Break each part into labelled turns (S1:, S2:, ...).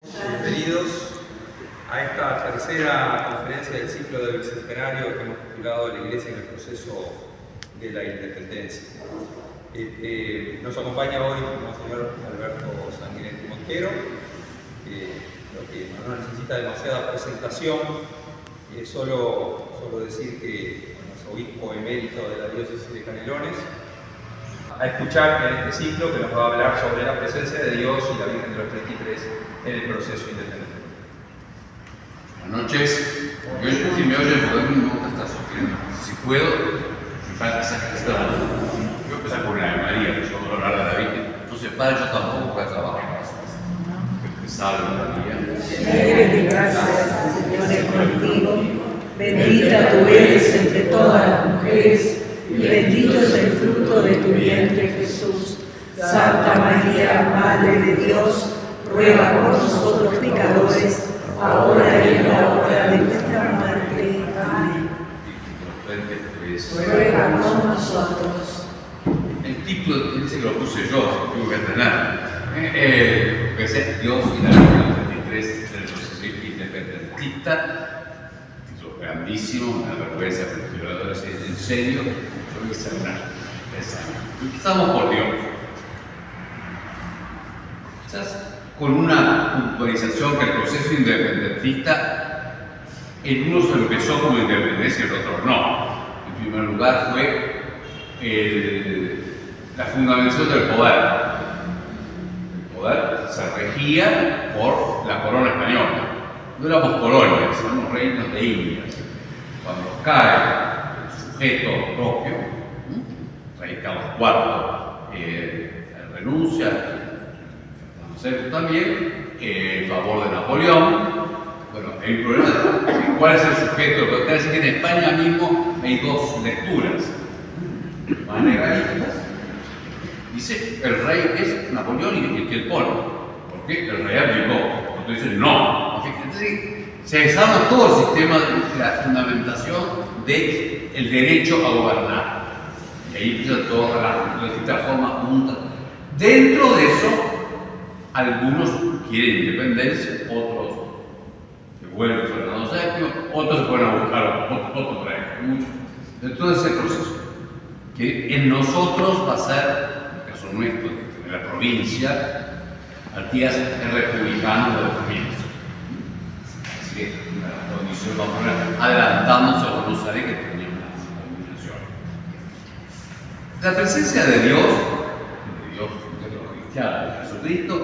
S1: Bienvenidos a esta tercera conferencia del ciclo del Bicentenario que hemos titulado La Iglesia en el proceso de la independencia. Nos acompaña hoy el Monseñor Alberto Sanguinetti Montero, lo que no necesita demasiada presentación, solo decir que es obispo emérito de la diócesis de Canelones, a escuchar en este ciclo que nos va a hablar sobre la presencia de Dios y la Virgen de los 33 en el proceso independiente.
S2: Buenas noches. Yo si me oyen, porque a mí me gusta estar sufriendo. Si puedo, me falta esa gestión. Yo empezar por la de María, que yo voy a hablar de la Virgen. Entonces, padre, yo tampoco voy a trabajar. Que salve María.
S3: Llena de gracia, el Señor es contigo. Bendita tú eres entre todas las mujeres, y bendito es el fruto de tu vientre, Jesús. Santa María, Madre de Dios, ruega por nosotros pecadores, ahora y en la hora de nuestra muerte. Amén. Ruega por nosotros.
S2: El título dice que lo puse yo, tuve que entrenar. Que es Dios y la Virgen 33 del proceso independentista. Título grandísimo, una vergüenza, pero en serio, yo voy a hacer una. Empezamos por Dios. Quizás con una puntualización que el proceso independentista en uno se empezó como independencia y en otros no. En primer lugar fue la fundamentación del poder. El poder se regía por la corona española. No éramos colonias, éramos reinos de Indias. Cuando cae el sujeto propio, rey Carlos IV renuncia, también en favor de Napoleón. Bueno, hay un problema de cuál es el sujeto. Lo que quiere decir que en España mismo hay dos lecturas más legalistas. Dice el rey es Napoleón y el que el pone. ¿Por qué? El rey abdicó. Entonces dicen no. Entonces se desarma todo el sistema de la fundamentación del derecho a gobernar. Y ahí empiezan todas las distintas formas juntas. Dentro de eso, algunos quieren independencia, otros se vuelven Fernando VII, otros se ponen a buscar otro rey. Dentro de ese proceso, que en nosotros va a ser, en el caso nuestro, en la provincia, Artigas es republicano de la provincia. Así que la condición va a poner adelantándose a Buenos Aires que tenía una dominación. La presencia de Dios de los cristianos, de Jesucristo,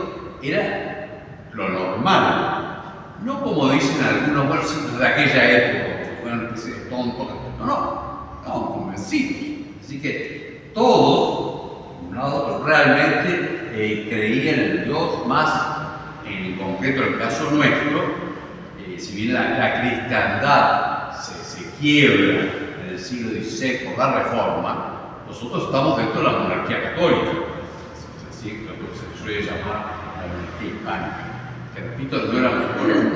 S2: era lo normal, no como dicen algunos versos de aquella época, que fueron una especie de tontos, no, estaban convencidos. Así que todos, de un lado otro, realmente creían en el Dios más, en concreto en el caso nuestro, si bien la cristiandad se quiebra en el siglo XVI por la Reforma, nosotros estamos dentro de la monarquía católica, así lo que se suele llamar la monarquía hispánica, que repito, no era la colonia,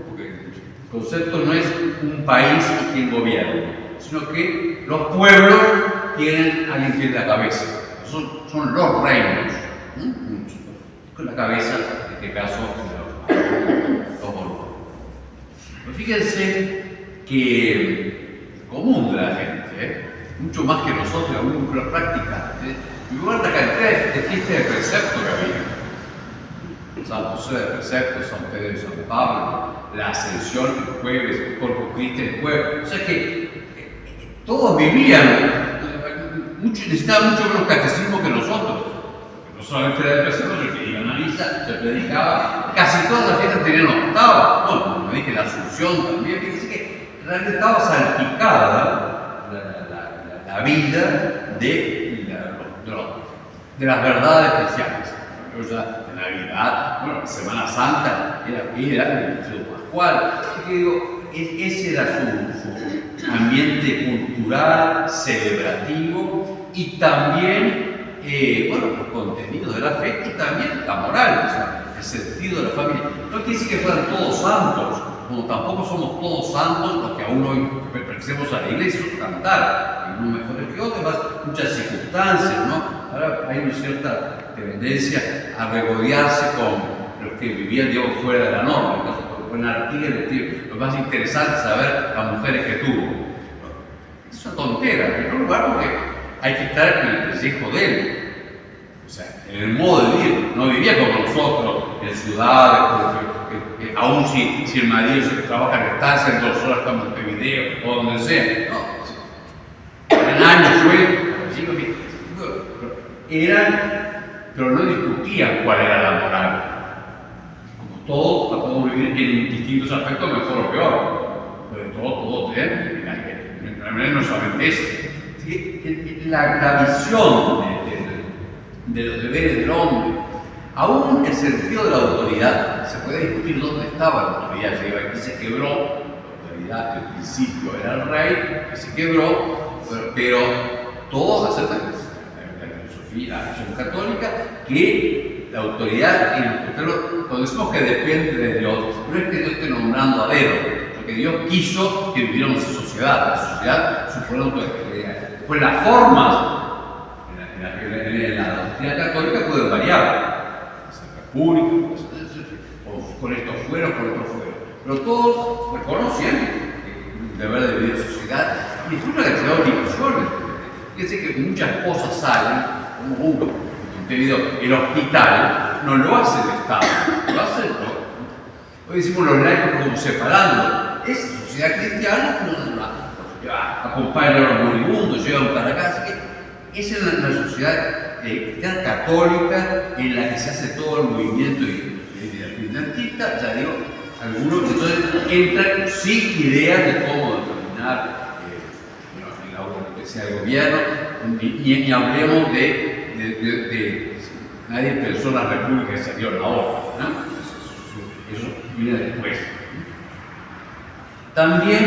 S2: porque el concepto no es un país y quien gobierna, sino que los pueblos tienen a alguien que es la cabeza, son los reinos, con la cabeza, en este caso, los voluntarios. Pero fíjense que el común de la gente, mucho más que nosotros, algunos que lo practicantes, y lugar la cantidad de fiestas de precepto que había. San José de precepto, San Pedro y San Pablo, la Ascensión el jueves, el Corpus Christi el jueves. O sea que todos vivían, necesitaban mucho menos catecismo que nosotros. No solamente era de precepto, sino que iban a misa, se predicaba. Casi todas las fiestas tenían octava. Bueno, como dije, la Asunción también. Fíjense que realmente estaba salpicada la vida de las verdades cristianas. Ya de Navidad, bueno, la Semana Santa era el Triduo Pascual. Así que digo, ese era su ambiente cultural, celebrativo y también, los contenidos de la fe y también la moral, o sea, el sentido de la familia. No quiere decir que fueran todos santos, como tampoco somos todos santos los que aún hoy pertenecemos a la iglesia, cantar, unos mejores que otros, muchas circunstancias, ¿no? Ahora hay una cierta tendencia a regodearse con los que vivían, digamos, fuera de la norma. Entonces, con Artigas, lo más interesante es saber las mujeres que tuvo. Es una tontera, en primer lugar, porque hay que estar en el pellejo de él. O sea, en el modo de vivir. No vivía como nosotros, en ciudades, aún si el marido se trabaja en estancia, en 2 horas estamos en video o donde sea. No, eran años sueltos, pero no discutían cuál era la moral. Como todos la podemos vivir en distintos aspectos, mejor o peor. Pero todos no solamente eso. La visión de los deberes del hombre, aún el sentido de la autoridad, se puede discutir dónde estaba la autoridad. Aquí se quebró, la autoridad al principio era el rey, que se quebró, pero todos aceptan la religión católica que la autoridad, cuando decimos que depende de Dios, no es que Dios esté nombrando a dedo, porque Dios quiso que viviéramos en sociedad. La sociedad supone autoridad. Pues las formas en la doctrina católica pueden variar, república, o con estos fueros, con otros fueros, pero todos reconocen el deber de vivir en sociedad y incluso la cantidad de discusiones. Fíjense que muchas cosas salen, como uno, debido el hospital no lo hace el Estado, lo hace el pueblo. Hoy decimos los laicos como separando, esa sociedad cristiana acompaña a los moribundos, llevan para casa. Esa es la sociedad cristiana católica en la que se hace todo el movimiento independentista. Ya digo, algunos entonces entran sin idea de cómo determinar lo que sea el gobierno, ni hablemos de nadie pensó en la república que salió la hora, ¿no? Eso viene después. También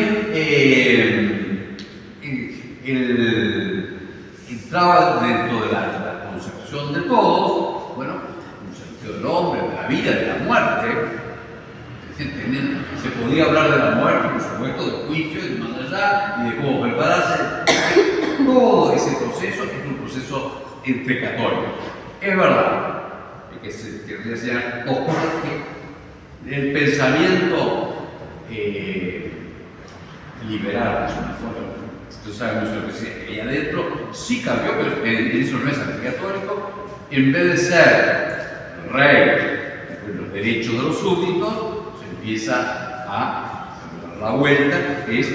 S2: entraba dentro de la concepción de todos, bueno, un sentido del hombre, de la vida, de la muerte. Se podía hablar de la muerte, por supuesto, del juicio y de más allá, y de cómo prepararse. Todo ese proceso es un proceso entre católicos. Es verdad que se sean dos cosas que el pensamiento liberal, ustedes saben mucho lo que sea, ahí adentro sí cambió, pero eso no es anticatólico. En vez de ser rey de los derechos de los súbditos, se empieza a dar la vuelta, que es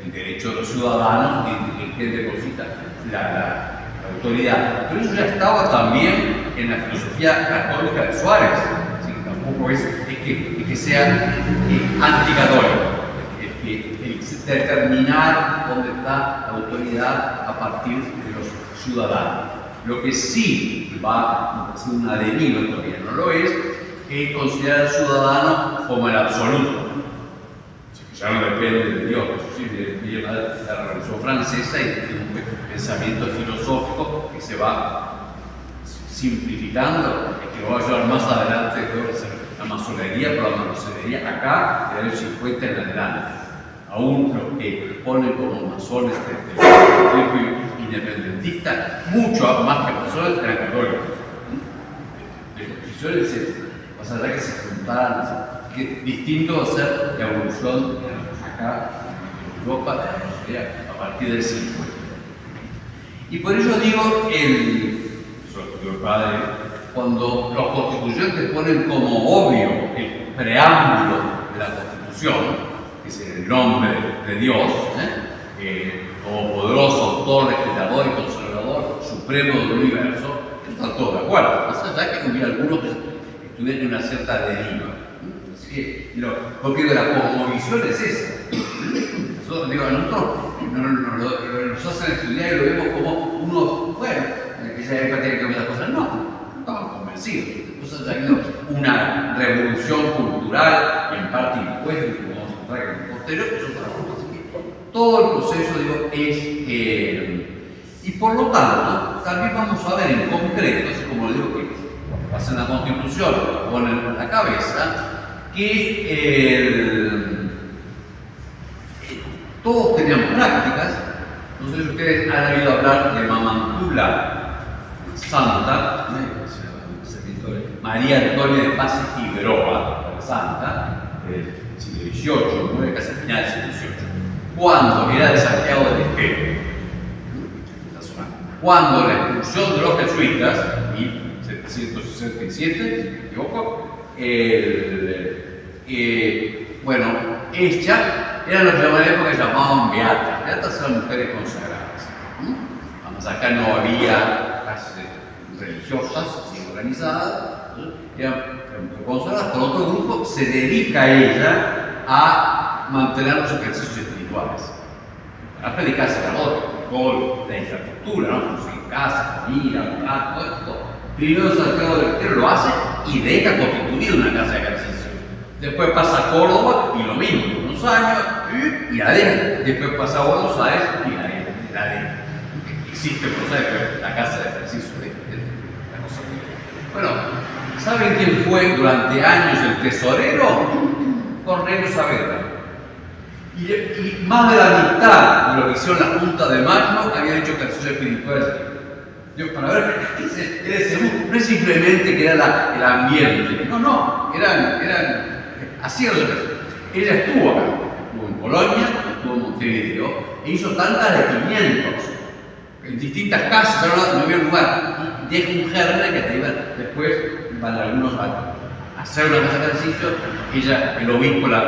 S2: el derecho de los ciudadanos y que deposita la autoridad. Pero eso ya estaba también en la filosofía católica de Suárez, así que tampoco es que sea anticatólico. Determinar dónde está la autoridad a partir de los ciudadanos. Lo que sí va a ser una deriva, todavía no lo es considerar al ciudadano como el absoluto. Ya no depende de Dios, eso sí, de la Revolución Francesa y de un pensamiento filosófico que se va simplificando y que va a llevar más adelante la masonería, pero la masonería acá, de los 50 en adelante. Aún los que ponen como masones del tiempo independentista, mucho más que masones eran católicos. Yo les decía, más allá que se juntaran, que distinto va a ser la evolución acá en Europa de la masonería a partir del 50. Y por ello digo, eso lo estudió el padre, cuando los constituyentes ponen como obvio el preámbulo de la Constitución, que es el nombre de Dios, todopoderoso, autor, legislador y conservador supremo del universo, están todos de acuerdo. Más allá que hubiera algunos que estuvieran en una cierta deriva. Así que, porque la cosmovisión es esa. Nosotros, digo, a nosotros nos hacen estudiar y lo vemos como unos, bueno, que esa época tiene que cambiar las cosas. No, estamos convencidos. Entonces, ha habido una revolución cultural, en parte impuesta, como vamos a encontrar en el posterior, que es otra cosa. Así que todo el proceso, digo, es. Y por lo tanto, también vamos a ver en concreto, así como digo que pasa en la Constitución, lo ponen en la cabeza, que todos teníamos prácticas. No sé si ustedes han oído hablar de Mamantula Santa, María Antonia de Paz y Figueroa, la santa, del siglo XVIII, muere casi al final del siglo XVIII, cuando era de Santiago del Estero, cuando la expulsión de los jesuitas, en 1767, si no me equivoco, bueno, ella era lo que llamaríamos que llamaban beatas. Beatas eran mujeres consagradas. Además, acá no había clases religiosas, sino organizadas, eran mujeres consagradas. Por otro grupo, se dedica ella a mantener los ejercicios espirituales, a predicar con la infraestructura, ¿no? Construir casas, comida, todo esto. Primero Santiago del Estero lo hace y deja constituir una casa de ejercicio. Después pasa a Córdoba y lo mismo, unos años, y la deja. Después pasa a Buenos Aires y la deja. Existe, por saber, la casa de ejercicio de la cosa. Bueno, ¿saben quién fue durante años el tesorero? Cornelio Saavedra. Y más de la mitad de lo que hicieron la Junta de Mayo habían hecho ejercicios espirituales. Dios, para ver, no es simplemente que era el ambiente, no, eran hacían los ejercicios. Ella estuvo acá, estuvo en Polonia, estuvo en Montevideo, e hizo tantas de 500, en distintas casas, no había lugar. Y deja un germen que te iba, después van algunos a hacer una casa de ejercicio, ella, el obispo, la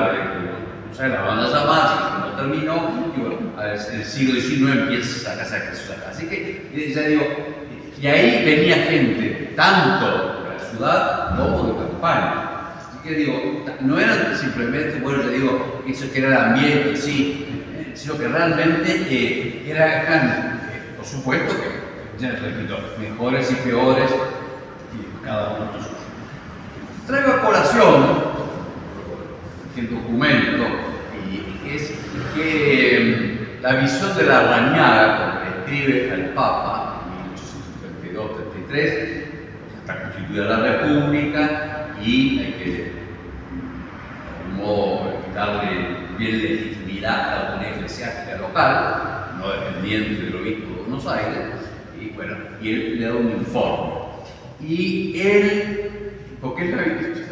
S2: banda llamada, no terminó, y bueno, en el siglo XIX empieza esa casa de ejercicio acá. Así que, ya digo, y ahí venía gente, tanto de la ciudad como de campaña. Así que digo, no eran simplemente, bueno, ya digo, eso que era el ambiente, sí, sino que realmente eran, por supuesto que, ya les repito, mejores y peores, y cada uno de sus. Traigo a colación el documento, y es que la visión de la Larrañaga, que escribe al Papa en 1832-33, está constituida la República y hay que, de algún modo, darle bien legitimidad a la autoridad eclesiástica local, no dependiente del obispo de Buenos Aires, y bueno, y él le da un informe. Y él, porque es la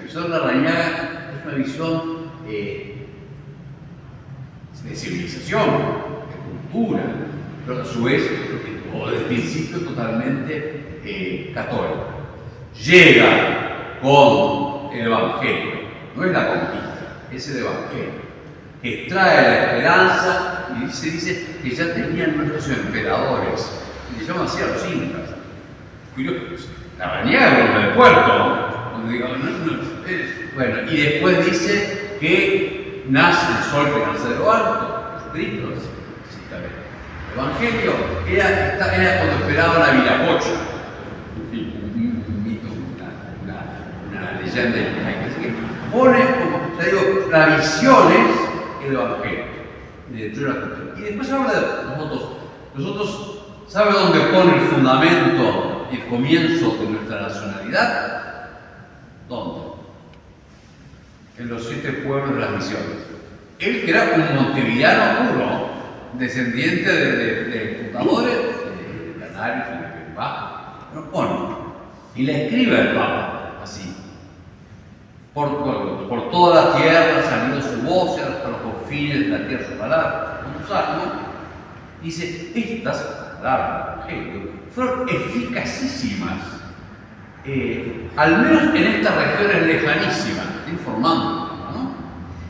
S2: visión de la Larrañaga, es una visión de civilización, de cultura, pero a su vez, o de principio totalmente católico. Llega con el Evangelio, no es la conquista, es el Evangelio, que trae la esperanza y se dice que ya tenían nuestros emperadores, y le llaman así a los incas. La Larrañaga es del puerto, bueno, y después dice que nace el sol que nace de lo alto, Jesucristo, el Evangelio era cuando esperaban a Viracocha, un mito, una leyenda incaica. Así que pone, como te digo, las visiones el Evangelio, dentro de la cultura. Y después habla de nosotros, ¿sabe dónde pone el fundamento y el comienzo de nuestra nacionalidad? ¿Dónde? En los 7 pueblos de las misiones. Él, que era un montevideano puro, descendiente de fundadores, de Canarios, de Baja, lo pone. Y le escribe al Papa, así. Por toda la tierra salió su voz, hasta los confines de la tierra su palabra. Un salmo. Dice, estas palabras del Evangelio fueron eficacísimas. Al menos en estas regiones lejanísimas, estoy informando, ¿no?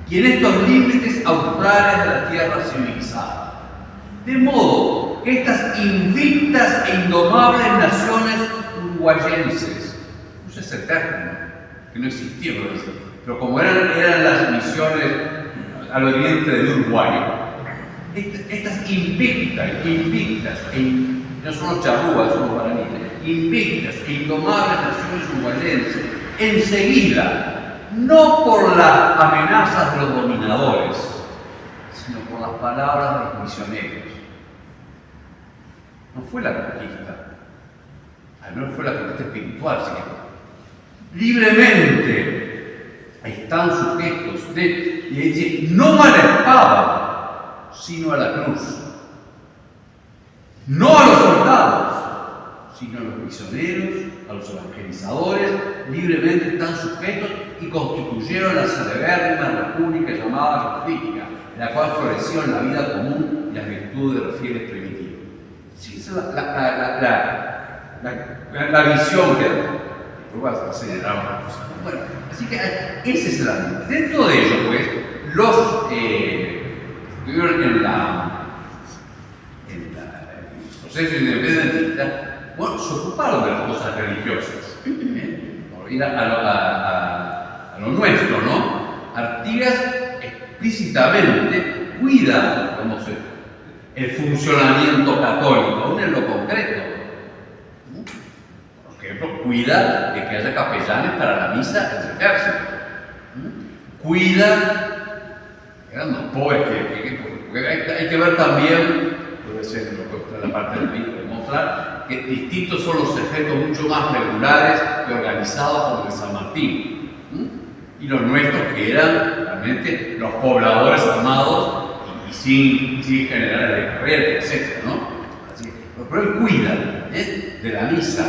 S2: Y en estos límites australes de la tierra civilizada. De modo que estas invictas e indomables naciones uruguayenses, no es el término, que no existía, pero como eran las misiones al oriente del Uruguay, estas invictas, no son los charrúas, son los guaraníes, invictas e indomables naciones uruguayenses, enseguida, no por las amenazas de los dominadores, sino por las palabras de los misioneros. No fue la conquista, al menos fue la conquista espiritual, sino libremente están sujetos y dice, no a la espada, sino a la cruz. No a los soldados, sino a los misioneros, a los evangelizadores, libremente están sujetos y constituyeron la celebérrima república llamada Coptística, en la cual florecieron la vida común y las virtudes de los fieles primitivos. Sí, esa es la visión que va a acelerar una cosa. Bueno, así que ese es el ambiente. Dentro de ello, pues, los estuvieron en el proceso independentista, bueno, se ocuparon de las cosas religiosas, por ir a lo nuestro, ¿no? Artigas explícitamente cuida, digamos, el funcionamiento católico, aún en lo concreto. Por ejemplo, cuida de que haya capellanes para la misa en el ejército. Cuida, eran los pobres porque hay que ver también, puede ser la parte del libro, demostrar que distintos son los ejércitos mucho más regulares y organizados como el de San Martín. Y los nuestros que eran realmente los pobladores armados y sin generales de carrera, etc. ¿no? Así, pero él cuida de la misa,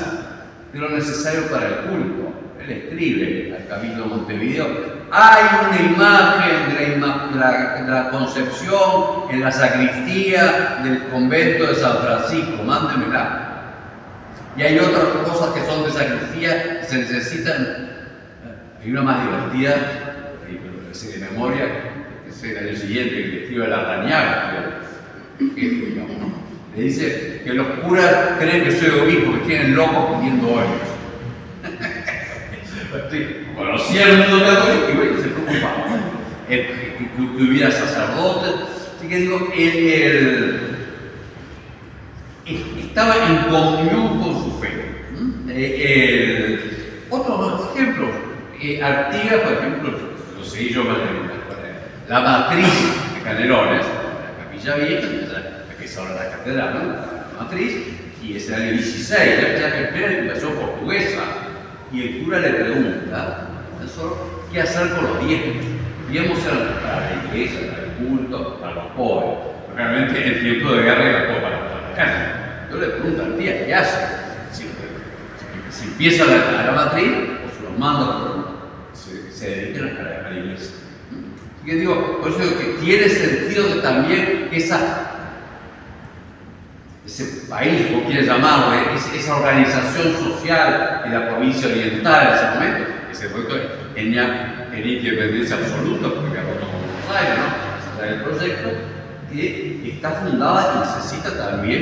S2: de lo necesario para el culto. Él escribe al Cabildo de Montevideo: hay una imagen de la Concepción en la sacristía del convento de San Francisco, mándemela. Y hay otras cosas que son de sacristía que se necesitan. Hay una más divertida, pero sé de memoria, que es el año siguiente, que escribe la Rañaga, digamos, ¿no? Le dice que los curas creen que soy obispo, que tienen locos pidiendo óleos. Conocía el mundo católico y se preocupaba que hubiera sacerdotes. Así que digo, estaba en comunión con su fe. Otro ejemplo, Artigas, por ejemplo, lo seguí yo más de la matriz de Canelones, la capilla vieja, la que es ahora la catedral, ¿no? La matriz, y es el año 16, ya que espera la invasión portuguesa. Y el cura le pregunta al profesor qué hacer con los diezmos. Los diezmos eran para la iglesia, para el culto, para los pobres. Pero realmente el tiempo de guerra era todo para la casa. Yo le pregunto al día, ¿qué hace? Si empieza la matriz, o se los manda, se dedican a la iglesia. Así que digo, por eso digo que tiene sentido que también ese país, como quieres llamarlo, esa organización social de la provincia oriental en ese momento tenía independencia absoluta, porque había roto con Buenos Aires, ¿no? El proyecto que está fundada y necesita también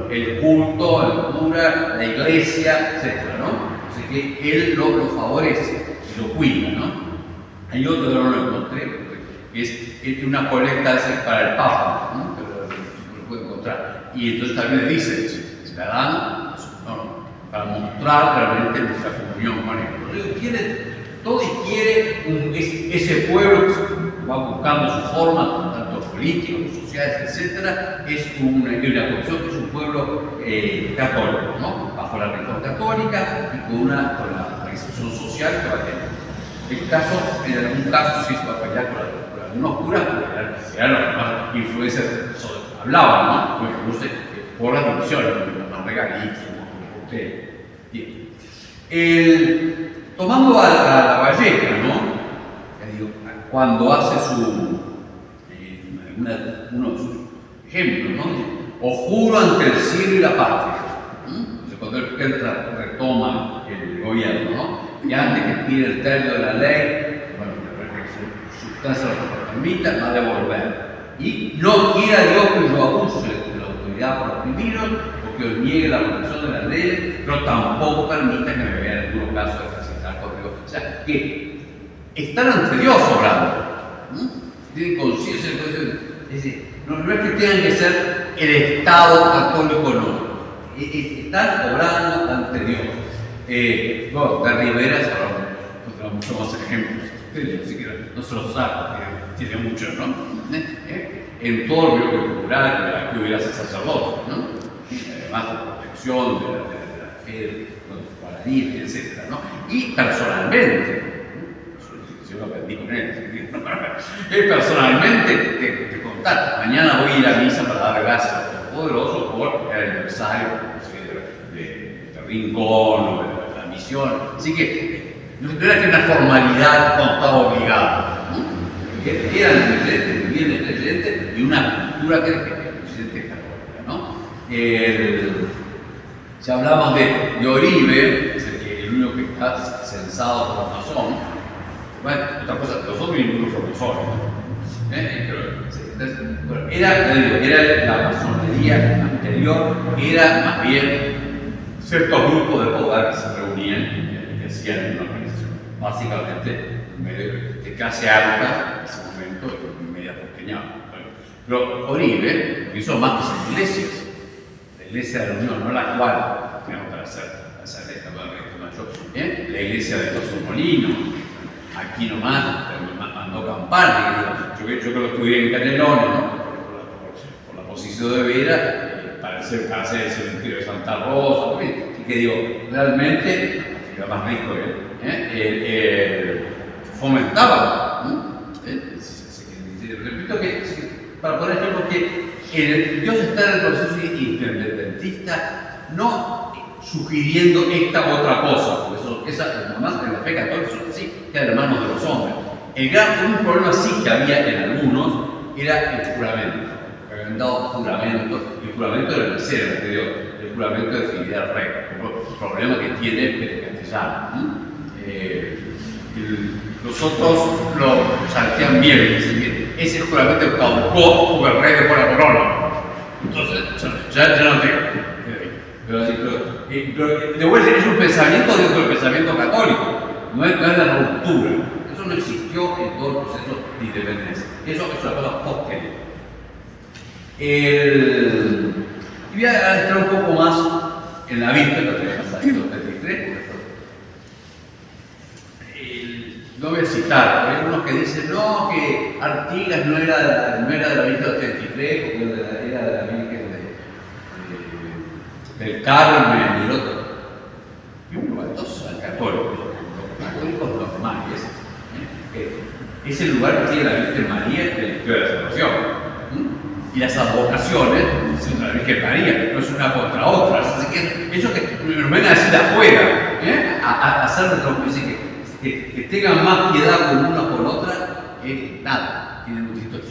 S2: el culto, el cura, la iglesia, etc., ¿no? Así que él lo favorece y lo cuida, ¿no? Hay otro que no lo encontré, que es una colecta para el Papa, ¿no? Pero lo puedo encontrar. Y entonces también le dice, se la dan para mostrar realmente nuestra comunión con él. Todo y quiere ese pueblo que va buscando su forma, tanto políticos, sociales, etc., es una cuestión que es un pueblo católico, ¿no? Bajo la religión católica y con la organización social que va a tener. En algún caso sí se va a pelear con algunos curas, porque eran los que más influencias hablaban, ¿no? Por la división, los más regalitos, como usted. Bien. Tomando a la Valleja, ¿no? Cuando hace uno de sus ejemplos, ¿no? O juro ante el cielo y la patria. Entonces, cuando él retoma el gobierno, ¿no? Y antes que pide el término de la ley, bueno, su sustancia lo que permita, va a devolver. Y no quiera Dios que yo abuse de la autoridad por oprimiros, o que os niegue la protección de la ley, pero tampoco permita que me vean en algunos casos de ejercitar conmigo. O sea, que están ante Dios obrando. Tienen conciencia, es decir, no es que tengan que ser el Estado católico, no. Están obrando ante Dios. Bueno, de Rivera se habrá muchos más ejemplos. Así que no se los saco, tiene muchos, ¿no? En todo el medio cultural que hubiera sido sacerdote, ¿no? Además de protección de la fe de los guaraníes, etc., ¿no? Y personalmente, yo lo aprendí con él, personalmente te contar, mañana voy a ir a misa para dar gracias al Poderoso por el aniversario de Rincón o de la Misión. Así que no era que una formalidad cuando estaba obligado, ¿no? Eran creyentes, vivían creyentes y una cultura que era creyente católica, ¿no? Si hablamos de Oribe, es el único que está censado por masón. Bueno, otra cosa, los otros ninguno fueron masones, ¿no? Bueno, era la masonería anterior, era más bien ciertos grupos de poder que se reunían y que hacían una organización, básicamente de clase alta en ese momento y media pequeña. Bueno, pero Oribe hizo más que esas iglesias. La iglesia de la Unión, no la actual, tenemos para hacer esta mayor, la iglesia de los Molinos, aquí nomás, mandó campana. Yo que lo estudié en Canelones, ¿no? por la posición de Vera, para hacer el cementerio de Santa Rosa, y que digo, realmente, era más rico fomentaba, ¿no? Repito que, para poner ejemplo, que Dios está en el proceso independentista, no sugiriendo esta u otra cosa, porque esa, además, en la fe católica, sí, queda en manos de los hombres. Un problema sí que había en algunos era el juramento. Habían dado juramento, y el juramento era el tercero, el juramento de fidelidad al rey, el problema que tiene el castellano. Los otros lo saltean bien, dicen que ese juramento caducó porque el rey dejó la corona. Entonces, ya no tengo. Pero de vuelta, es un pensamiento dentro del pensamiento católico, no es la ruptura. Eso no existió en todo el proceso de independencia. Eso es una cosa posterior. Y voy a entrar un poco más en la Biblia, lo que voy a pasar en 23. No voy a citar, hay algunos que dicen no, que Artigas no era de la Virgen del 33, porque era de la Virgen del Carmen y el otro. Y uno, entonces, al católico, los católicos normales, es el lugar que tiene la Virgen María en la historia de la salvación. Y las advocaciones son la Virgen María, no es una contra otra. Así que eso que nos ven a decir afuera, a hacer nuestros que tengan más piedad con una con otra, nada, tienen un título.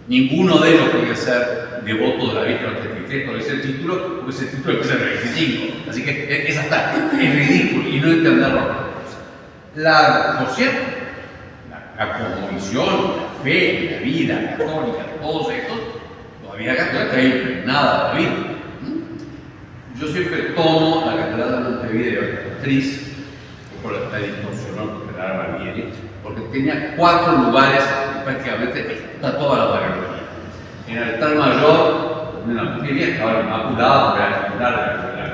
S2: Ninguno de ellos puede ser devoto de la Virgen del 33 con ese título, porque ese título es el 25. Así que es ridículo y no entenderlo. Por cierto, la cosmovisión, la fe, la vida católica, todos estos, todavía católica está impregnada de la vida. Yo siempre tomo la catedral de Montevideo, actriz, por la distorsionó Gerardo Barbieri, porque tenía 4 lugares y prácticamente está toda la parroquia. En el altar mayor, una mujer estaba inmaculada, porque era titular de la catedral.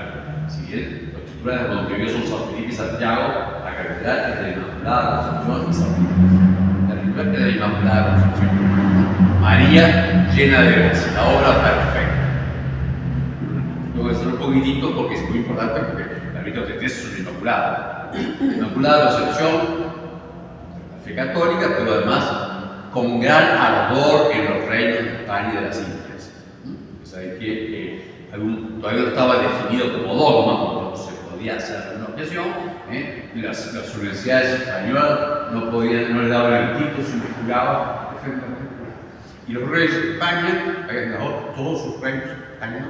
S2: Si bien los titulares de Montevideo son San Felipe y Santiago, la catedral es de la Inmaculada Concepción y San Felipe. La titular es de la Inmaculada Concepción. María llena de gracia, la obra perfecta. Lo voy a hacer un poquitito porque es muy importante, porque la Virgen de Jesús es una Inmaculada. Inmaculada Concepción, la fe católica, pero además con gran ardor en los reinos de España y de las Indias. Sabéis que todavía no estaba definido como dogma, no se podía hacer una objeción. Las universidades españolas no le daban el título si no juraba perfectamente. Y los reyes de España habían dado todos sus reinos españoles.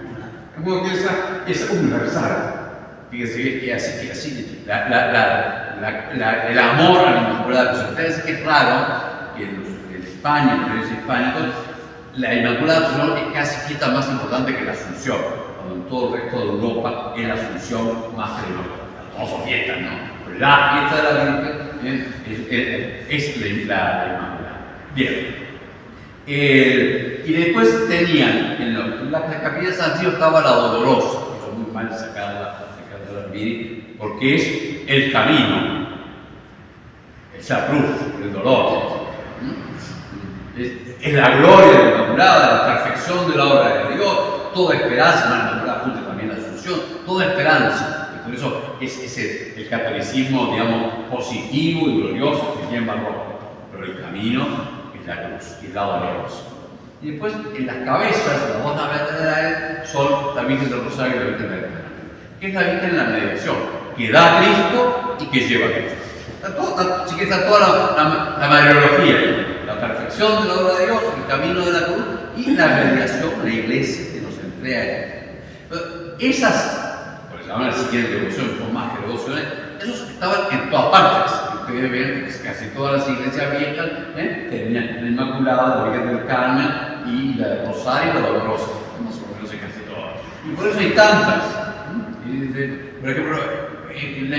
S2: De modo que esa es universal. Fíjense que así el amor a la Inmaculada Concepción, que es raro que en España, en los países hispánicos, la Inmaculada Concepción es casi fiesta más importante que la Asunción, cuando en todo el resto de Europa es la Asunción más que la Inmaculada. Todas son fiestas, ¿no? Pero la fiesta de la Virgen es la Inmaculada. Bien. Y después tenían, en las capillas antiguas estaba la Dolorosa, que fue muy mal sacarla, porque es el camino, esa cruz, el dolor. Es la gloria de la Inmaculada, la perfección de la obra de Dios, toda esperanza, la Inmaculada junto también la Asunción, toda esperanza. Y por eso es el catolicismo, digamos, positivo y glorioso que tiene barroco. Pero el camino es la cruz, es la dolorosa. Y después en las cabezas, las dos naves son la Virgen del Rosario y la Virgen del Carmen. que es la Virgen en la mediación, que da a Cristo y que lleva a Cristo. Así que está toda la Mariología ahí, la perfección de la obra de Dios, el camino de la cruz y la mediación, la iglesia que nos entrega. Esas, por llaman así que devociones, o más que devociones, esos estaban en todas partes. Ustedes ven que casi todas las iglesias viejas tenían la Inmaculada, la Virgen del Carmen y la de Rosario y la Dolorosa, más o menos en casi todas. Y por eso hay tantas. Por ejemplo, la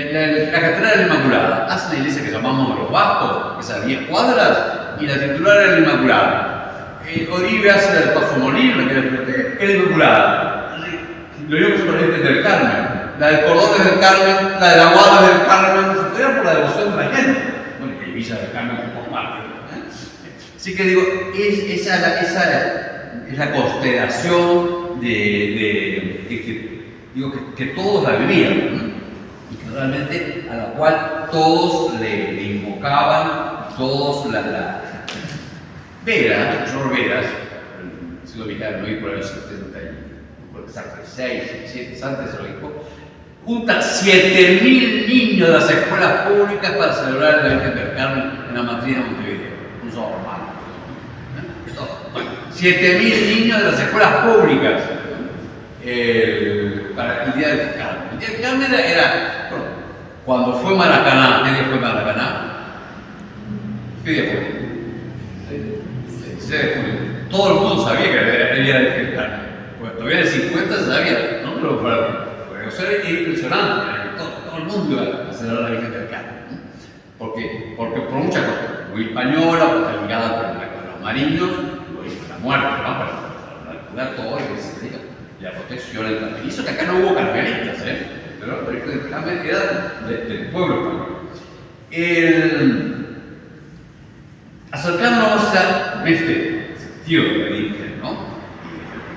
S2: Catedral de la Inmaculada hace una iglesia que llamamos Los Vascos, que es a 10 cuadras, y la titular era la Inmaculada. Oribe hace la del Paso Molino, que es la Inmaculada. Lo digo que es por la Virgen del Carmen. La del Cordones del Carmen, la de la Guada del Carmen, se estudian por la devoción de la gente. Bueno, que Villa del Carmen por parte. Así que digo, esa es la constelación que todos la vivían, y que realmente a la cual todos le invocaban, todos la Vera, George Veras, el siglo XX, no hay por el 76, 77, antes de lo dijo, junta 7.000 niños de las escuelas públicas para celebrar la Virgen del Carmen en la matriz de Montevideo. Un solo hermano. 7.000 niños de las escuelas públicas para el Día del Carmen. El Día del Carmen era bueno, cuando fue Maracaná. ¿Qué día fue Maracaná? ¿Qué día fue? 16 de julio. Todo el mundo sabía que era el Día del Carmen. Bueno, todavía en el 50 se sabía, ¿no? Pero eso era impresionante. Todo el mundo iba a celebrar la Virgen del Carmen. Porque por muchas cosas. Muy española, porque está ligada con los marinos, y la muerte, ¿no? Para cuidar todo y la protección del Carmen. Y eso que acá no hubo carmelitas, pero la Virgen del Carmen era del pueblo español. Acercándonos a este tío de la Virgen, ¿no?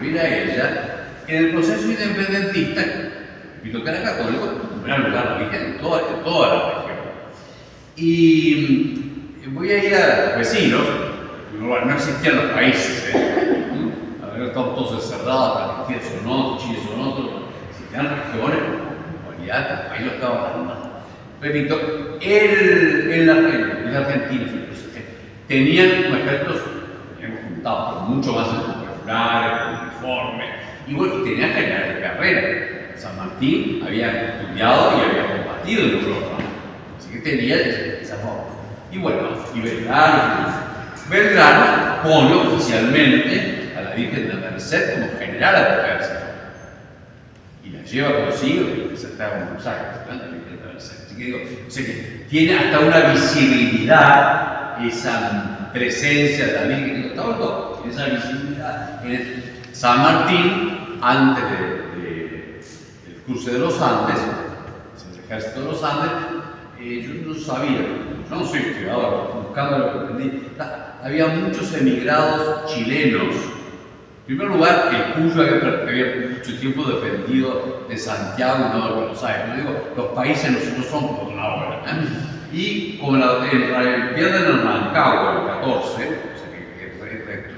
S2: Y de a ella, en el proceso independentista, repito que era católico, en primer lugar la Virgen en toda la región. Y voy a ir a los vecinos, no existían los países, estaban todos encerrados, Argentina son otros, Chile son otros, existían regiones, olvidate, el país lo estaba ganando. Repito, en la Argentina, tenían ejércitos, hemos juntado, con mucho más espectaculares, con uniformes, y bueno, tenían generales de carrera. San Martín había estudiado y había combatido en Europa, así que tenía esa forma. Y bueno, y Belgrano pone oficialmente a la Virgen de la Merced como general del ejército, y la lleva consigo y se está en Buenos Aires, la Virgen de la Merced. Así que digo, o sea que tiene hasta una visibilidad esa presencia de la Virgen, tiene esa visibilidad. En San Martín, antes del cruce de los Andes, el ejército de los Andes, yo no sabía, yo no soy historiador, buscando lo que aprendí, había muchos emigrados chilenos. En primer lugar, el Cuyo había mucho tiempo dependido de Santiago y no de Buenos Aires. Yo digo, los países no son como una obra. Y como pierden el Rancagua el 14, o sea que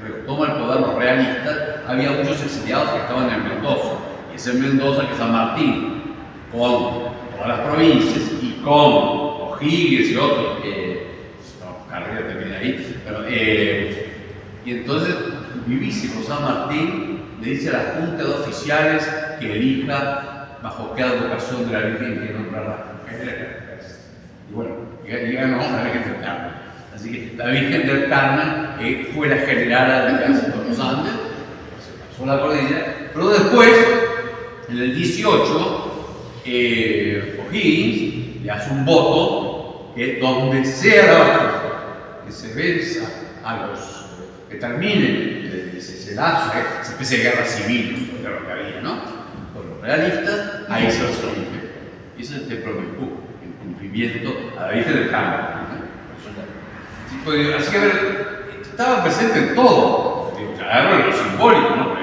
S2: retoma el poder los realistas, había muchos exiliados que estaban en Mendoza. Y es en Mendoza que San Martín, con todas las provincias y con O'Higgins y otros, Carrera también ahí, pero, y entonces vivísimo San Martín le dice a la Junta de Oficiales que elija bajo qué advocación de la Virgen que nombrará. Y bueno, ganó la Virgen del Carmen. Así que la Virgen del Carmen fue la general del ejército de los Andes, se pasó la cordillera, pero después, en el 18, O'Higgins le hace un voto que donde sea la batalla, que se venza a los que terminen ese lazo, esa especie de guerra civil, porque era lo que había, ¿no? Con los realistas, ahí se los rompe. Y eso te prometió en cumplimiento a la Virgen del Carmen. Así que estaba presente en todo. Claro, en lo simbólico, ¿no? La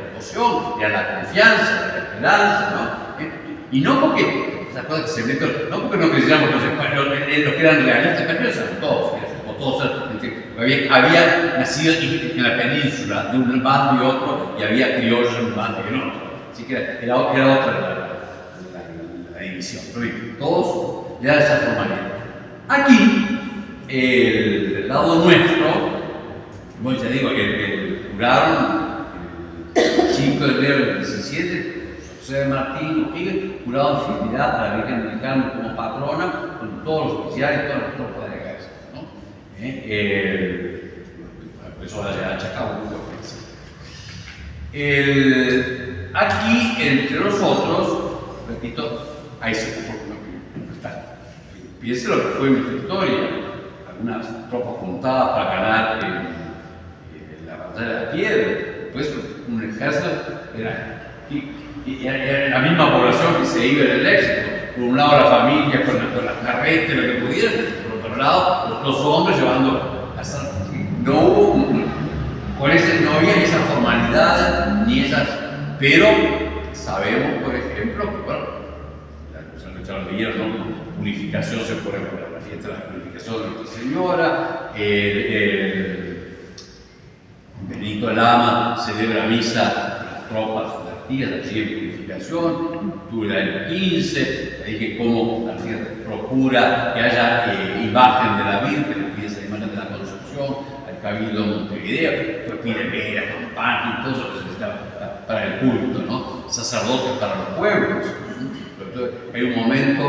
S2: devoción, ya la confianza, la esperanza, ¿no? Y no porque, esas cosas que se meten, no porque no creyéramos los que eran realistas, españoles eran todos, o todos había nacido en la península de un bando y otro, y había criollos en un bando y en otro. Así que era otra bendición. Todos le dan esa formalidad. Aquí, del lado nuestro, bueno, ya digo, juraron el 5 de enero del 17, José de Martín O'Higgins, juraron fidelidad a la Virgen del Carmen como patrona, con todos los oficiales y todas las tropas de ejército, ¿no? Eso va a Chacabuco. Aquí, entre nosotros, repito, hay piense lo que fue nuestra historia. Algunas tropas juntadas para ganar la batalla de la piedra. Después, un ejército era la misma población que se iba en el éxito. Por un lado, la familia con las carretas, lo que pudieran. Por otro lado, los hombres llevando hasta. No hubo. No había esa formalidad ni esas. Pero sabemos, por ejemplo, que bueno, la leyeron, ¿no? Purificación se pone por la fiesta de la purificación de Nuestra Señora, Benito el Ama celebra misa las tropas de Artigas allí en purificación, octubre del año 15, le dije cómo Artigas procura que haya imagen de la Virgen, le pide esa imagen de la Concepción, al Cabildo de Montevideo, pues pide velas, campanas y todo eso que se necesita para el culto, ¿no? Sacerdotes para los pueblos. Entonces, hay un momento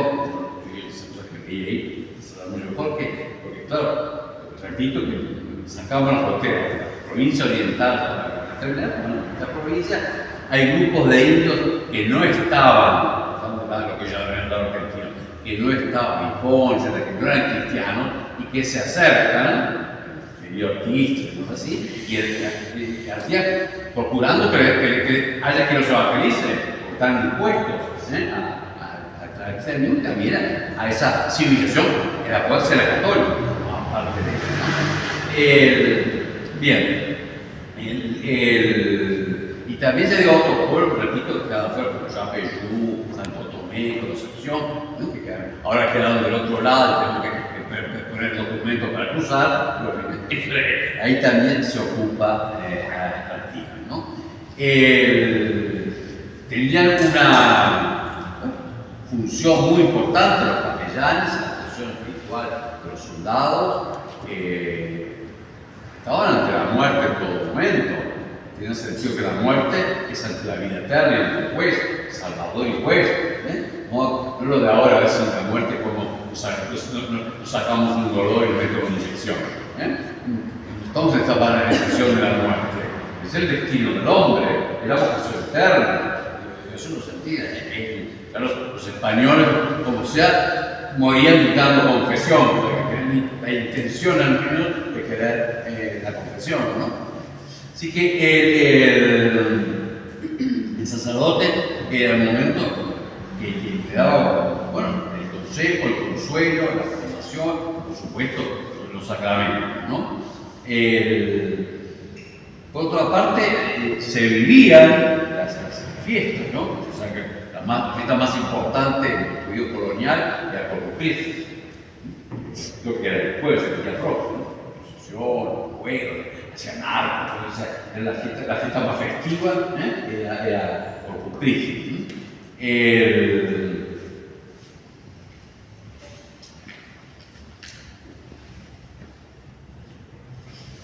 S2: y ahí será mucho mejor porque claro, repito que sacamos la frontera de la provincia oriental para esta provincia, hay grupos de indios que no estaban, estamos hablando de lo que ya habían dado argentinos, que no estaban hispanos, que no eran cristianos y que se acercan, medio artistas, ¿no? Así, y Artigas procurando que haya que los evangelicen, porque están dispuestos también a esa civilización en la cual se la católica, aparte de eso, ¿no? Bien, y también se dio a otros pueblos, repito, que cada pueblo, como Yapeyú, Santo Tomé, Concepción, ¿no? Que ahora quedaron del otro lado, tenemos que poner documentos para cruzar, ahí también se ocupa Artigas, ¿no? Tenían una función muy importante los capellanes, la función espiritual de los soldados, estaban ante la muerte en todo momento. Tiene sentido que la muerte es ante la vida eterna, ante el juez, salvador y juez. No lo de ahora, a veces la muerte como nos sacamos un dolor y nos metemos una inyección. Estamos en esta banalización de la muerte. Es el destino del hombre, es la vocación eterna. Eso no se entiende. Los españoles, como sea, morían gritando confesión, porque la intención al menos de querer la confesión, ¿no? Así que el sacerdote era el momento que le daba, bueno, el consejo, el consuelo, la formación, por supuesto, los sacramentos, ¿no? Por otra parte, se vivían las fiestas, ¿no? O sea que la fiesta más importante del periodo colonial era Corpus Christi. Lo que era después, el día rojo, ¿no? Procesión, juegos, hacían árboles, era la fiesta más festiva, era Corpus Christi.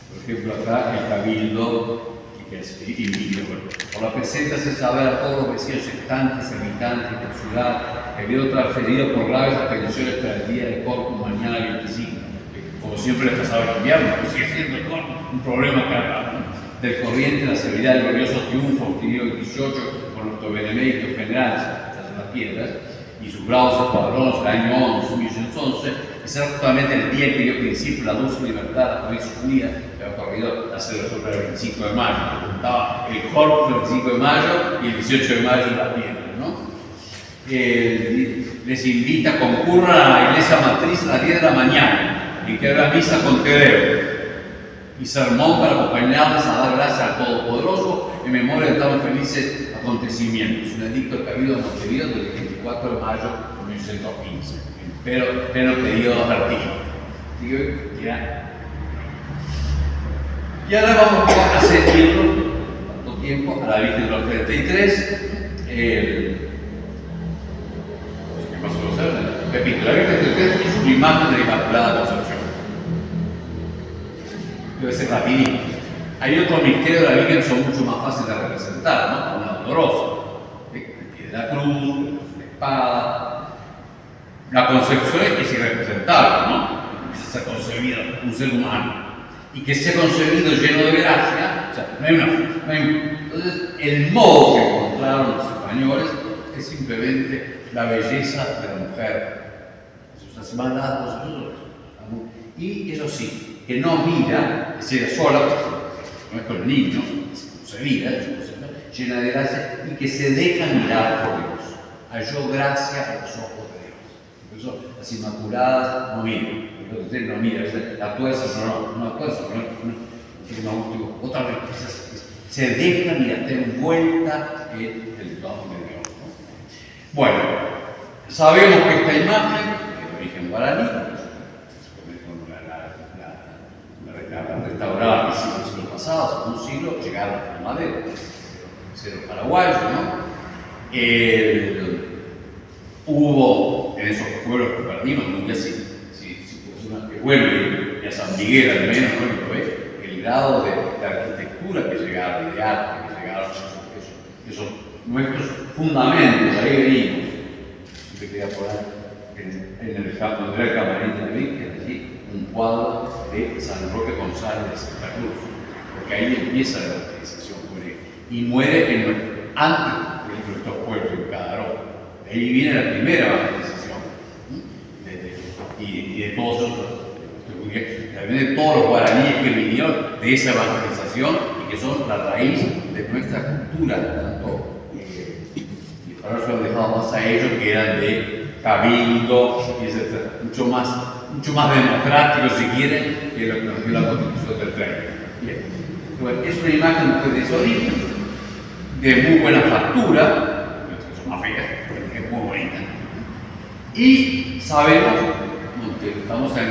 S2: Por ejemplo, acá el Cabildo, por la presente hace saber a todos los vecinos sectantes, habitantes de la ciudad que ha habido transferido por graves apelaciones para el día de Corpus mañana 25. Como siempre le pasaba el invierno, pero sigue siendo el Corpus un problema acá, ¿no? Del corriente la severidad del glorioso triunfo obtenido el 18 por nuestro benemérito general, de las Piedras, y sus bravos escuadrones el año 11, 1811, es justamente el día que dio principio la dulce libertad de la provincia unida, que ha ocurrido la celebración para el 25 de mayo, que juntaba el Corpus el 25 de mayo y el 18 de mayo en las Piedras, ¿no? Les invita a concurran a la iglesia matriz a las 10 de la mañana, y que haga misa con Tedeo y sermón para acompañarles a dar gracias al Todopoderoso en memoria de tan felices acontecimientos. Un edicto del Cabildo de Montevideo del 24 de mayo de 1815, en pleno periodo artístico. Y ahora vamos a seguirlo, tanto tiempo, a la Virgen de los 33. Repito, la Virgen del Carmen es una imagen de la Inmaculada Concepción. Debe ser rapidito. Hay otros misterios de la Virgen que son mucho más fáciles de representar, ¿no? Como la dolorosa, el pie de la cruz, la espada. La concepción es irrepresentable, ¿no? Que se ha concebido un ser humano y que se ha concebido lleno de gracia, o sea, no hay una. Entonces, el modo que encontraron los españoles es simplemente la belleza de la mujer, sus maldades, y eso sí, que no mira, es decir, sola, no es con el niño, es concebida, llena de gracia, y que se deja mirar por Dios. Halló gracia a los ojos de Dios. Por eso las Inmaculadas no miran, porque usted no mira, la tuerza no, otra vez, se deja mirar, está envuelta en el don de Dios, ¿no? Bueno, sabemos que esta imagen es de origen guaraní, la restaurada en el siglo pasado, hace un siglo, llegaron a la madera, cero paraguayo, ¿no? Hubo en esos pueblos que perdimos, nunca si personas que vuelven, y a San Miguel al menos, ¿no? Lo ve, el grado de arquitectura que llegaron, y de arte que llegaron, esos nuestros fundamentos, ahí venimos. Siempre quería poner en el campo donde era el camarín de la Virgen, allí, un cuadro de San Roque González de Santa Cruz, porque ahí empieza la evangelización juvenil y muere antes de nuestros pueblos, en Cadarón. De ahí viene la primera evangelización, y de todos otros, también de todos los guaraníes que vinieron de esa evangelización y que son la raíz de nuestra cultura, tanto, y para eso lo han dejado más a ellos que eran de cabildo, etc. Mucho más democrático, si quieren, que lo que nos dio la Constitución del 30. Bien. Bueno, es una imagen de ese origen, de muy buena factura, que son más feas, pero es muy bonita. Y sabemos, estamos en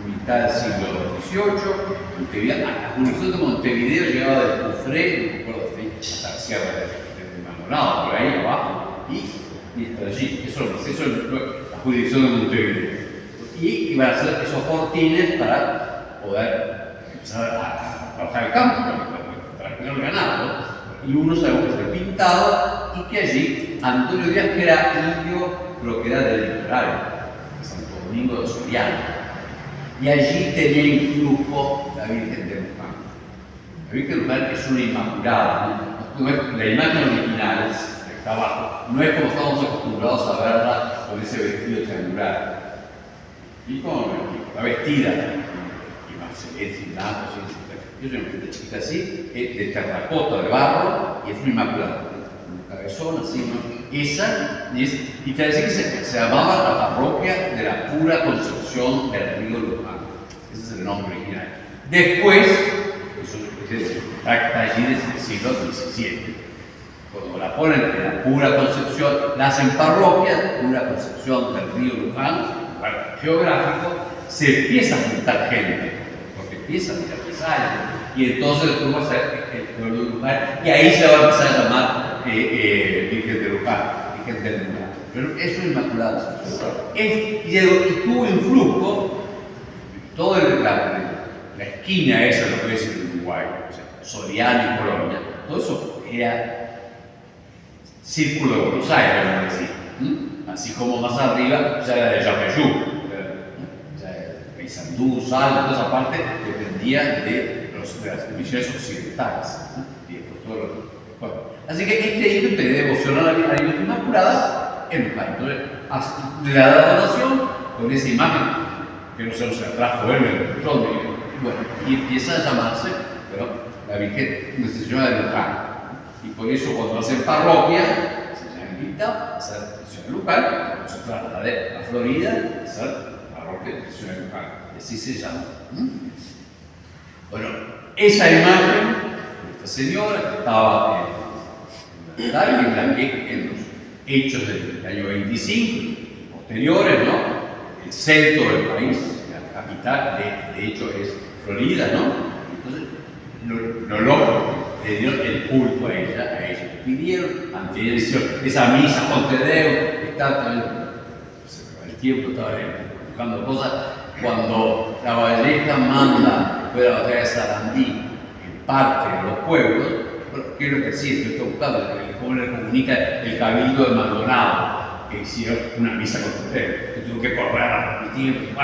S2: mitad del siglo XVIII, la Universidad de Montevideo llegaba del Cufré, no recuerdo, hasta la Sierra de Maldonado, por ahí abajo, y hasta allí. Eso es la jurisdicción de Montevideo. Y iban a hacer esos fortines para poder empezar a trabajar el campo, para tener el ganado, ¿no? Y uno sabemos que está pintado y que allí Antonio Díaz, que era indio, pero que era del litoral, de Santo Domingo de Soriano, y allí tenía influjo la Virgen de Luján. La Virgen de Luján es una inmaculada, ¿no? La imagen original está abajo, no es como estamos acostumbrados a verla con ese vestido triangular. Y con la vestida, y Marcelés y blanco, yo soy una chiquita así, de terracota, de barro, y es una inmaculada, un cabezón así, ¿no? Esa, y te decía que se llamaba la parroquia de la Pura Concepción del Río Luján. Ese es el nombre original. Después, eso está allí desde el siglo XVII. Cuando la ponen en la Pura Concepción, la hacen parroquia, Pura Concepción del Río Luján, geográfico, se empieza a juntar gente, porque empieza a mirar años, y entonces tú vas a ser el pueblo de Luján, y ahí se va a empezar a llamar Virgen de Luján, Virgen del Luján. Pero es una inmaculada. Y tuvo influjo, toda la esquina esa, lo que es el Uruguay, o sea, Soriano y Colonia, todo eso era círculo de Buenos Aires, vamos a decir. Así como más arriba ya era de Yapeyú, Paysandú, Salta, toda esa parte dependía de las misiones occidentales. Bueno, así que este hito te devociona a la Virgen Inmaculada en Luján. Entonces, le da la donación con esa imagen, que no sé, se la trajo él, y empieza a llamarse la Virgen Nuestra Señora de Luján. Y por eso cuando hacen parroquia, se han invitado a hacer Luján, se trata de la Florida, ser parroquia de Ciudad de Luján, así se llama. Bueno, esa imagen de esta señora que estaba en la altar, en los hechos del año 25, posteriores, ¿no? El centro del país, la capital, de hecho es Florida, ¿no? Entonces, lo lógico, le dieron el culto a ella le pidieron, ante esa misa con Te Deum, está el tiempo estaba buscando cosas, cuando la Valleja manda después de la batalla de Sarandí en parte de los pueblos, bueno, ¿qué es lo que sí estoy buscando? Cómo le comunica el Cabildo de Maldonado, que hicieron una misa con Trujillo, que tuvo que correr a repetir,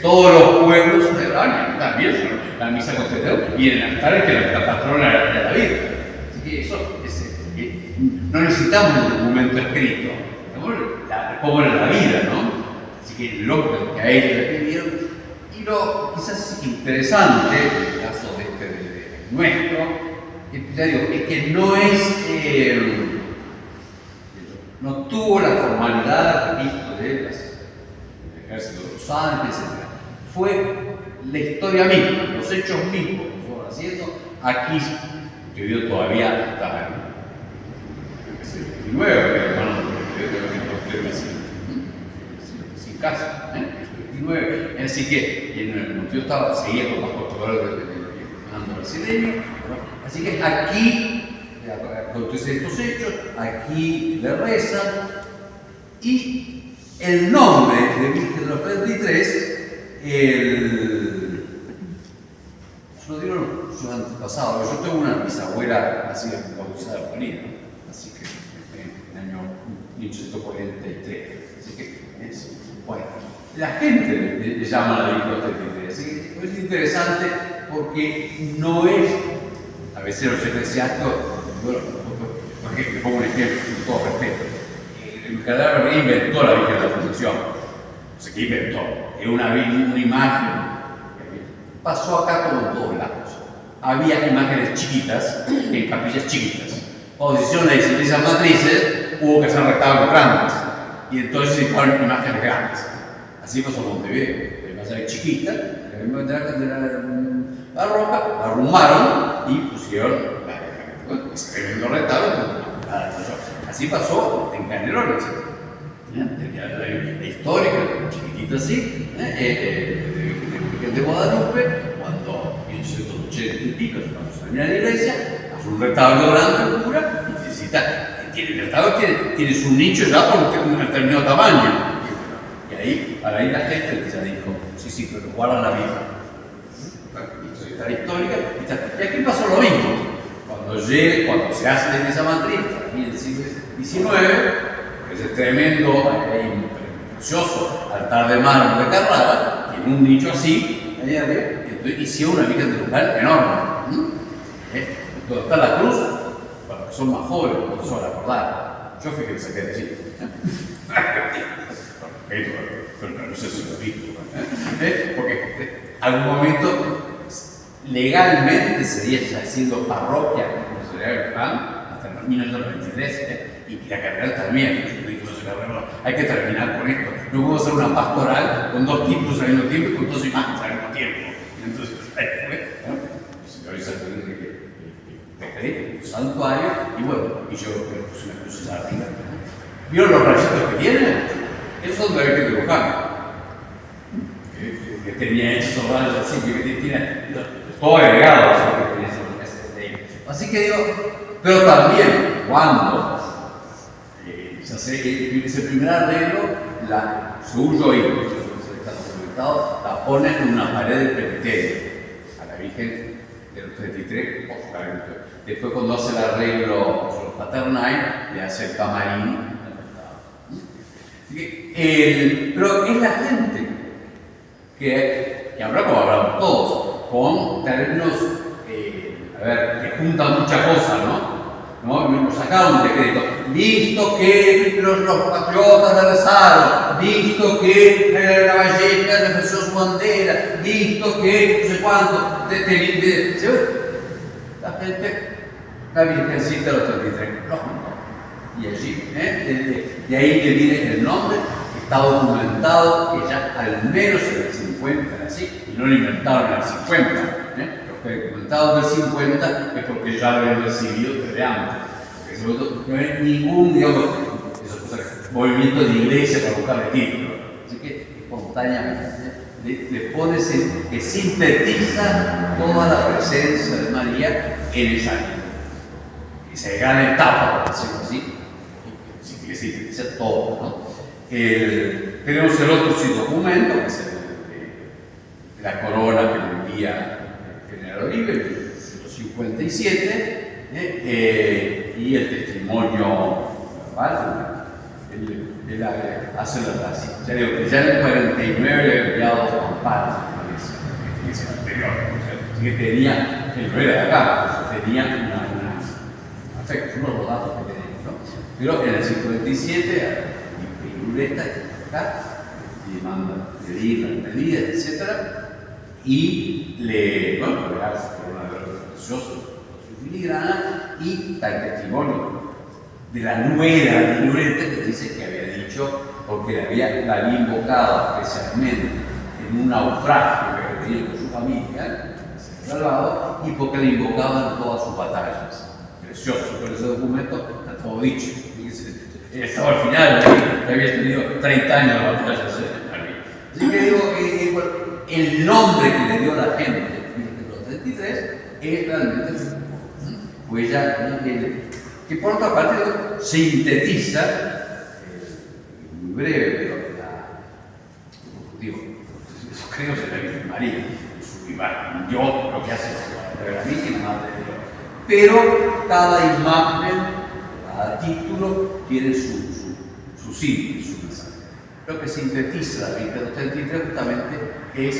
S2: todos los pueblos celebraban también la misa con Trujillo y en el altar que la patrona era la Virgen. Así que eso no necesitamos un documento escrito, como era la vida, ¿no? Así que lo que a ellos le pidieron, y lo quizás interesante, el caso de nuestro, ya digo, es que no es, no tuvo la formalidad, repito, del ejército de los Andes, etc. Fue la historia misma, los hechos mismos que fueron haciendo, aquí, que dio todavía hasta el 29, hermano, sin casa, el 29, así que yo seguía con los apostolados del brasileño, así que aquí con estos hechos, aquí le rezan, y el nombre de Virgen de los 33, lo digo sus antepasados, yo tengo una bisabuela así bautizada por Juanina, así que en el año 1843, así que bueno, la gente le llama a la Virgen de los 33, así que es interesante porque no es, a veces los eclesiásticos, bueno, porque le pongo un ejemplo con todo respeto, el cardenal inventó la Virgen de la Asunción, no sé qué inventó, era una imagen. Pasó acá como en todos lados. Había imágenes chiquitas en capillas chiquitas. Cuando se hicieron las iglesias matrices, hubo que hacer retablos grandes. Y entonces se hicieron imágenes grandes. Así pasó en Montevideo. La imagen chiquita, la roca, la arrumaron y pusieron ese tremendo retablo. Así pasó en Canelones. La histórica, chiquitita así, de Guadalupe, cuando en 1880 y pico, cuando se termina la iglesia, hace un retablo grande, cura, y necesita, el retablo tiene su nicho ya por un determinado tamaño. Y ahí, para ahí la gente ya dijo, sí, pero guardan la vida. Entonces está la histórica, y aquí pasó lo mismo. Cuando se hace la iglesia matriz, aquí en el siglo XIX, ese tremendo, precioso altar de mármol de Carrara, tiene un nicho así, ahí arriba, entonces hicieron una Virgen de local enorme. Donde está la cruz, para los que son más jóvenes, no se van a acordar. Yo fui que me saqué de allí. Pero no sé si lo he visto. Porque en algún momento, legalmente seguía siendo parroquia como se le hasta 1923, y la catedral también. Hay que terminar con esto. No puedo hacer una pastoral con dos títulos al mismo tiempo y con dos imágenes al mismo tiempo. Entonces, el señor hizo un santuario y bueno, y yo me puse una cruz arriba. ¿Vieron los rayitos que tienen? Esos son de la Virgen de Luján. Que tenía hechos esos rayos así, que tiene todo agregado. Así que digo, pero también cuando ese primer arreglo, según yo está documentado, la ponen en una pared del penitencia a la Virgen de los 33, después cuando hace el arreglo sobre los Paternai, le hace el camarín. Pero es la gente que habrá como hablamos todos, con términos, que juntan muchas cosas, ¿no? Nos sacaron un decreto, visto que los patriotas la rezaron, visto que la Valleja defendió su bandera, visto que no sé cuánto, la gente, la Virgencita de los 33, lo juntó. Y allí, de ahí le viene el nombre, está documentado que ya al menos en el 50 era así, y no lo inventaron en el 50. Documentado del 50 es porque ya lo habían recibido desde antes. Porque no hay ningún, movimiento de iglesia para buscar el título. Así que espontáneamente le pones que sintetiza toda la presencia de María en esa gran etapa, por decirlo así, que sintetiza todo, ¿no? Tenemos el otro sí documento, que es la corona que le envía el general Oribe, en 1957, y el testimonio verbal. Él hace ya digo que ya en el 49 le había enviado dos campanas a la iglesia anterior, así que tenía, el no era de acá, tenía una afecto, unos los datos que tenemos, ¿no? Pero en el 57, Ureta acá, y manda pedir las medidas, etc. Y le hace por una de los religiosos, su filigrana, y está el testimonio de la nuera de Ureta que dice que había dicho, porque la había invocado especialmente en un naufragio que había tenido con su familia, salvado, y porque la invocaba en todas sus batallas. Precioso, por ese documento está todo dicho. Estaba al final, había tenido 30 años de batallas. Así que digo que el nombre que le dio la gente en 1933 es realmente huella, que por otra parte sintetiza, muy breve, pero digo, creo que es la Virgen María, su imagen, yo lo que hace la Virgen Madre de Dios. Pero cada imagen, cada título tiene su síntoma, su mensaje. Lo que sintetiza la Virgen de los 33 justamente es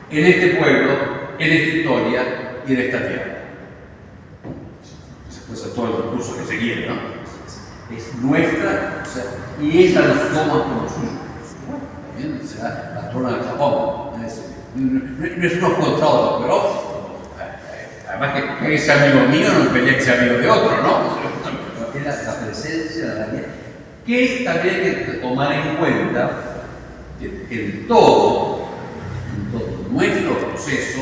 S2: en este pueblo, en esta historia y en esta tierra. Después de todo el discurso que se quiere, ¿no? Es nuestra, o sea, y ella nos toma como suyo. Bien, será la trona del Japón. No es unos contra otros, pero además que ese amigo mío no pelea que sea amigo de otro, ¿no? Es la presencia de la vida. Que también hay que tomar en cuenta que en todo nuestro proceso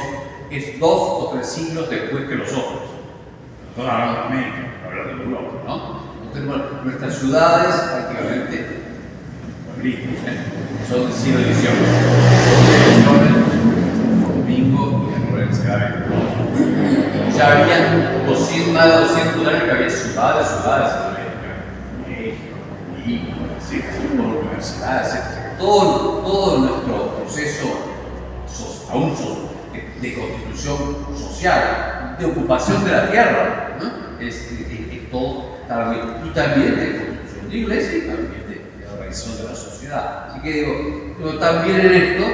S2: es 2 o 3 siglos después que los otros. Nosotros hablamos de América, hablamos de Europa, ¿no? Nosotros tenemos nuestras ciudades prácticamente pueblitos, son del siglo XVIII. Domingo y la Florencia. Ya había más de 200 años que había ciudades en América. México, universidades, todo nuestro proceso aún de constitución social, de ocupación de la tierra, ¿no? es todo, y también de constitución de iglesia y también de organización de la sociedad. Así que digo, pero también en esto,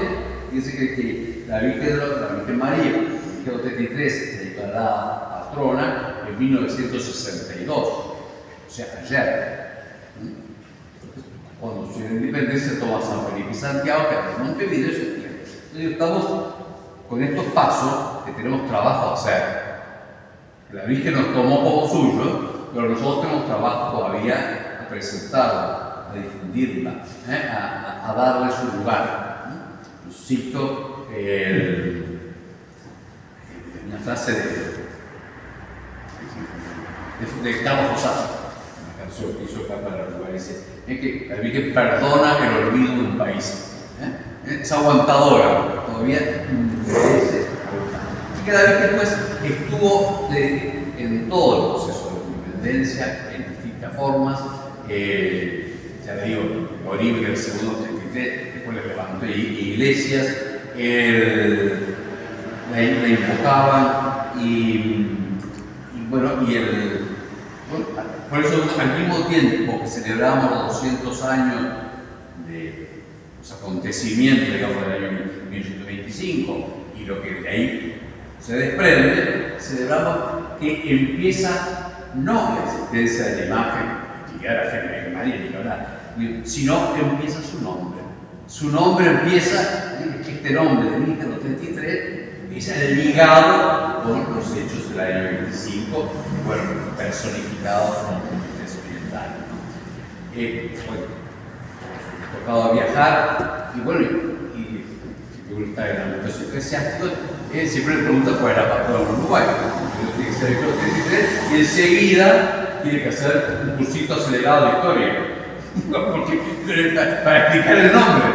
S2: dice que la Virgen María, en 1933, declarada patrona en 1962, o sea, ayer. Cuando se dio la independencia toma San Felipe y Santiago, que es Montevideo y Septiembre. Entonces estamos con estos pasos que tenemos trabajo a hacer. La Virgen nos tomó como suyo, pero nosotros tenemos trabajo todavía a presentarla, a difundirla, a darle su lugar. Cito una frase de Carlos Fossati, una canción que hizo acá para Uruguay, dice, es que la Virgen perdona el olvido de un país. Es aguantadora, todavía merece. Así que la Virgen pues estuvo en todo el proceso de la independencia, en distintas formas. Ya le digo, Oribe, el segundo 33, después le levantó iglesias, la invocaban y por eso al mismo tiempo que celebramos los 200 años de los acontecimientos, digamos, del año 1825 y lo que de ahí se desprende, celebramos que empieza no la existencia de la imagen, ni siquiera la Virgen María, ni nada, sino que empieza su nombre. Su nombre empieza, este nombre de 1933, empieza ligado con los hechos del año 25, personificados con la comunidad oriental. Me ha tocado viajar y me gusta el ámbito eclesiástico, siempre me pregunta cuál era la patrona de Uruguay. Tiene que ser el 33 y enseguida tiene que hacer un cursito acelerado de historia. Para explicar el nombre,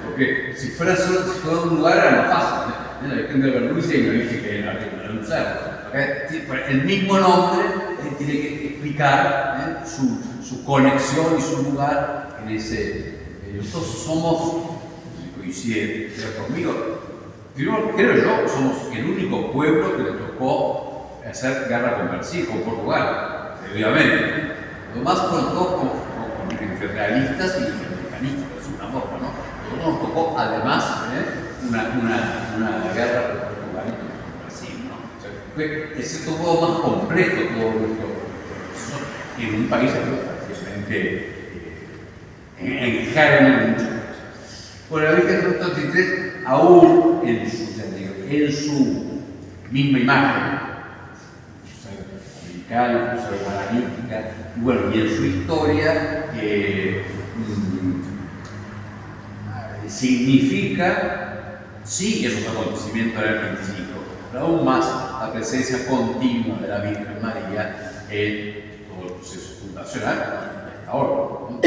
S2: porque si fuera un lugar era más fácil. La Virgen de Berlucia y la Virgen que era el museo. El mismo nombre tiene que explicar su conexión y su lugar en ese. Nosotros somos, si coincide conmigo, primero, creo yo, somos el único pueblo que le tocó hacer guerra con Brasil, con Portugal, obviamente. Lo más pronto con imperialistas y americanistas, es una forma, ¿no? Nosotros nos tocó además una guerra con Portugal y con Brasil, ¿no? O sea, fue todo más completo, todo nuestro proceso, en un país prácticamente en germen de muchas cosas. Bueno, la Virgen de 33, aún en su misma imagen, americana, guaranítica, y bueno, y en su historia significa, sí, esos acontecimientos del 25, pero aún más la presencia continua de la Virgen María en todo el proceso fundacional hasta ahora, ¿no?